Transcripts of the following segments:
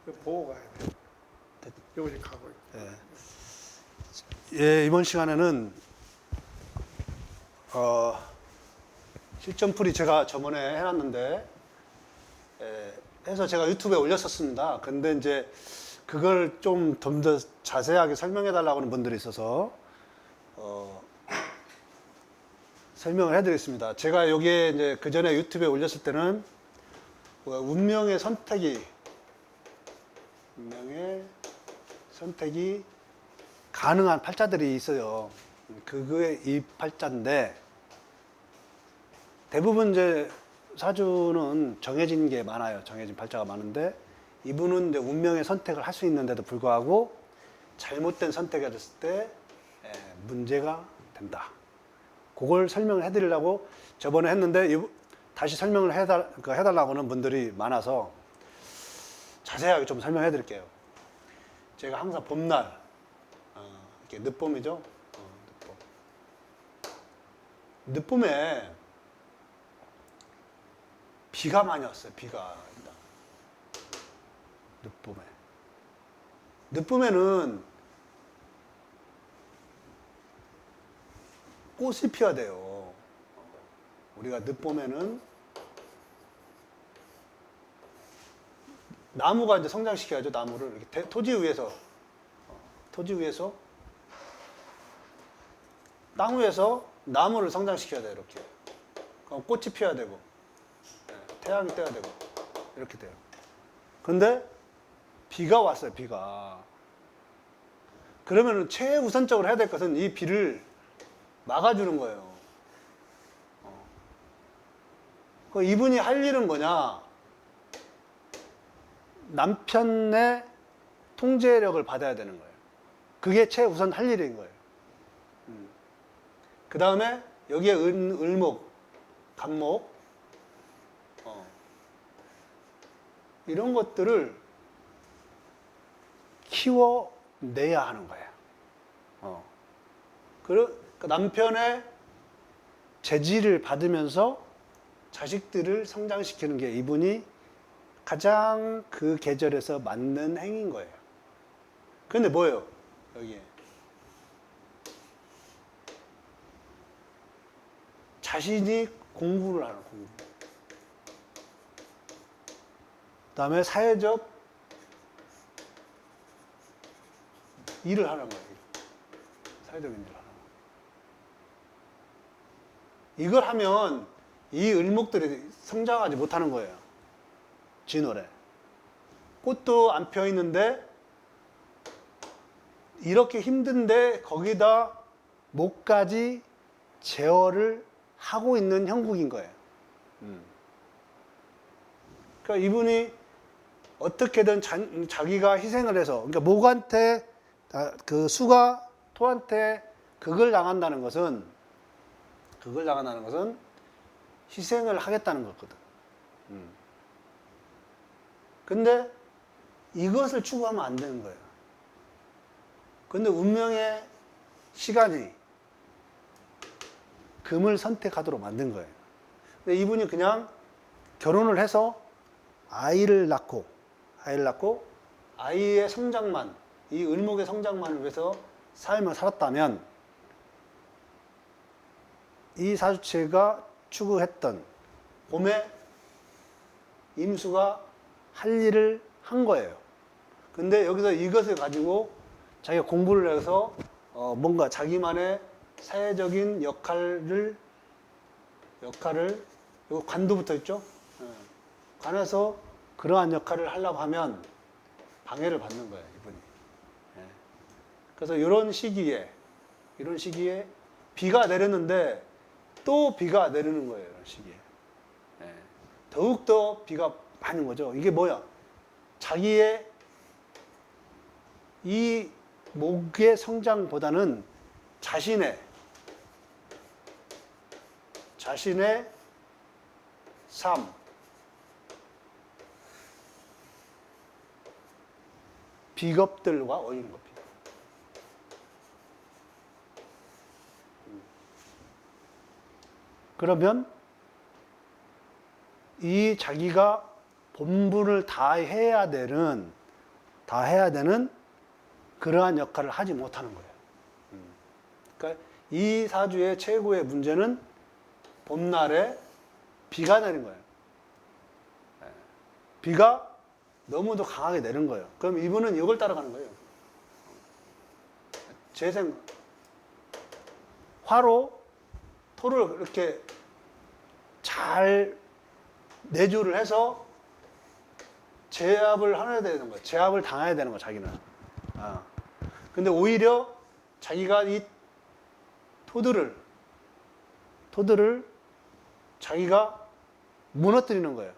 그 보고 가야 돼. 여기 가고 있고. 예, 이번 시간에는 실전풀이 제가 저번에 해놨는데 해서 제가 유튜브에 올렸었습니다. 근데 이제 그걸 좀 더 자세하게 설명해 달라고 하는 분들이 있어서 설명을 해드리겠습니다. 제가 여기에 이제 그 전에 유튜브에 올렸을 때는 운명의 선택이 가능한 팔자들이 있어요. 그게 이 팔자인데 대부분 이제 사주는 정해진 게 많아요. 정해진 팔자가 많은데 이분은 이제 운명의 선택을 할 수 있는데도 불구하고 잘못된 선택을 했을 때 문제가 된다. 그걸 설명을 해드리려고 저번에 했는데 다시 설명을 해달라고 하는 분들이 많아서 자세하게 좀 설명해 드릴게요. 제가 항상 봄날, 이렇게 늦봄이죠. 늦봄에 비가 많이 왔어요. 비가. 늦봄에는 꽃이 피어야 돼요. 우리가 늦봄에는 나무가 이제 성장시켜야죠. 나무를 이렇게 토지 위에서 땅 위에서 나무를 성장시켜야 돼요. 이렇게. 그럼 꽃이 피어야 되고 태양이 떠야 되고 이렇게 돼요. 근데 비가 왔어요. 비가. 그러면 최우선적으로 해야 될 것은 이 비를 막아주는 거예요. 이분이 할 일은 뭐냐? 남편의 통제력을 받아야 되는 거예요. 그게 최우선 할 일인 거예요. 그 다음에 여기에 을목, 간목, 이런 것들을 키워내야 하는 거예요. 그러니까 남편의 제지를 받으면서 자식들을 성장시키는 게 이분이 가장 그 계절에서 맞는 행위인 거예요. 그런데 뭐예요? 여기에 자신이 공부를 하는 공부. 그다음에 사회적 일을 하는 거예요. 사회적 일을 하는 거예요. 이걸 하면 이 을목들이 성장하지 못하는 거예요. 진월에. 꽃도 안 펴 있는데 이렇게 힘든데 거기다 목까지 제어를 하고 있는 형국인 거예요. 그러니까 이분이 어떻게든 자기가 희생을 해서, 그러니까 목한테, 그 수가 토한테 극을 당한다는 것은 희생을 하겠다는 거거든. 근데 이것을 추구하면 안 되는 거예요. 근데 운명의 시간이 금을 선택하도록 만든 거예요. 근데 이분이 그냥 결혼을 해서 아이를 낳고 아이의 성장만, 이 을목의 성장만을 위해서 삶을 살았다면 이 사주체가 추구했던 봄에 임수가 할 일을 한 거예요. 근데 여기서 이것을 가지고 자기가 공부를 해서 뭔가 자기만의 사회적인 역할을 여기 관도 붙어 있죠? 관에서 그러한 역할을 하려고 하면 방해를 받는 거예요, 이분이. 그래서 이런 시기에 비가 내렸는데 또 비가 내리는 거예요, 이런 시기에. 더욱더 비가 많은 거죠. 이게 뭐야? 자기의 이 목의 성장보다는 자신의 삶, 비겁들과 어울리는 겁니다. 그러면 이 자기가 본분을 다해야 되는 다 해야 되는 그러한 역할을 하지 못하는 거예요. 그러니까 이 사주의 최고의 문제는 봄날에 비가 내린 거예요. 비가 너무도 강하게 내린 거예요. 그럼 이분은 이걸 따라가는 거예요. 재생, 화로, 토를 이렇게 잘 내주를 해서 제압을 하셔야 되는 거예요. 제압을 당해야 되는 거예요, 자기는. 근데 오히려 자기가 이 토들을 자기가 무너뜨리는 거예요.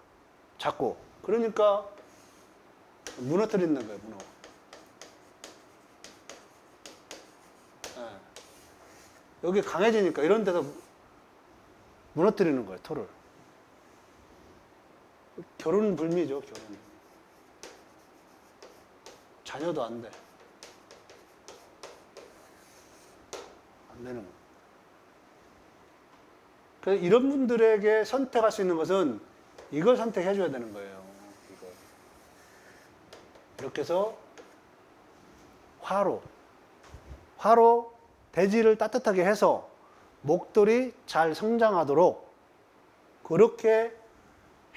자꾸. 그러니까 무너뜨리는 거예요, 무너. 여기 강해지니까 이런 데서 무너뜨리는 거예요, 토를. 결혼 불미죠, 결혼. 자녀도 안 돼. 안 되는 거예요. 그래서 이런 분들에게 선택할 수 있는 것은 이걸 선택해 줘야 되는 거예요. 이거. 이렇게 해서 화로 대지를 따뜻하게 해서 목들이 잘 성장하도록 그렇게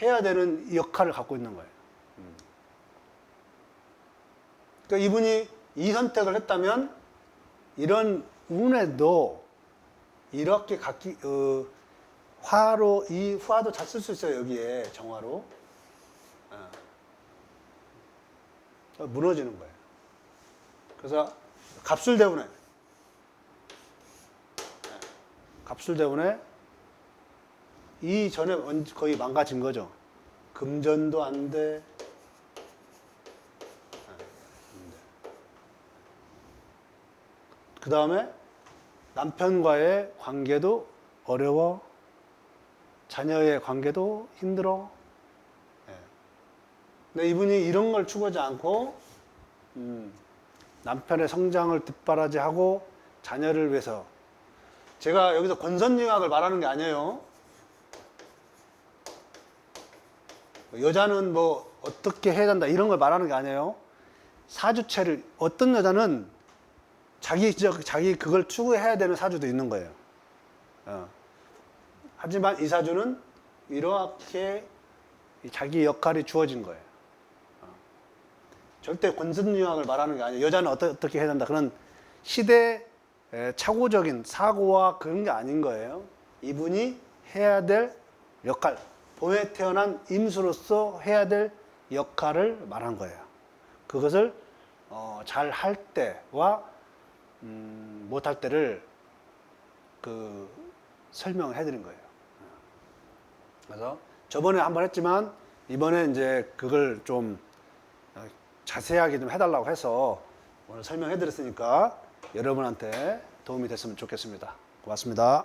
해야 되는 역할을 갖고 있는 거예요. 그러니까 이분이 이 선택을 했다면 이런 운에도 이렇게 화로, 이 화도 잘 쓸 수 있어요, 여기에 정화로. 무너지는 거예요. 그래서 갑술대운에 이 전에 거의 망가진 거죠. 금전도 안 돼. 그 다음에 남편과의 관계도 어려워. 자녀의 관계도 힘들어. 근데 이분이 이런 걸 추구하지 않고 남편의 성장을 뒷바라지하고 자녀를 위해서, 제가 여기서 권선징악을 말하는 게 아니에요. 여자는 뭐 어떻게 해야 된다 이런 걸 말하는 게 아니에요. 사주체를, 어떤 여자는 자기 그걸 추구해야 되는 사주도 있는 거예요. 하지만 이 사주는 이렇게 자기 역할이 주어진 거예요. 절대 권선징악을 말하는 게 아니에요. 여자는 어떻게 해야 된다. 그런 시대 착오적인 사고와 그런 게 아닌 거예요. 이분이 해야 될 역할, 봄에 태어난 임수로서 해야 될 역할을 말한 거예요. 그것을 잘 할 때와 못할 때를 설명을 해드린 거예요. 그래서 저번에 한번 했지만 이번에 이제 그걸 좀 자세하게 좀 해달라고 해서 오늘 설명해드렸으니까 여러분한테 도움이 됐으면 좋겠습니다. 고맙습니다.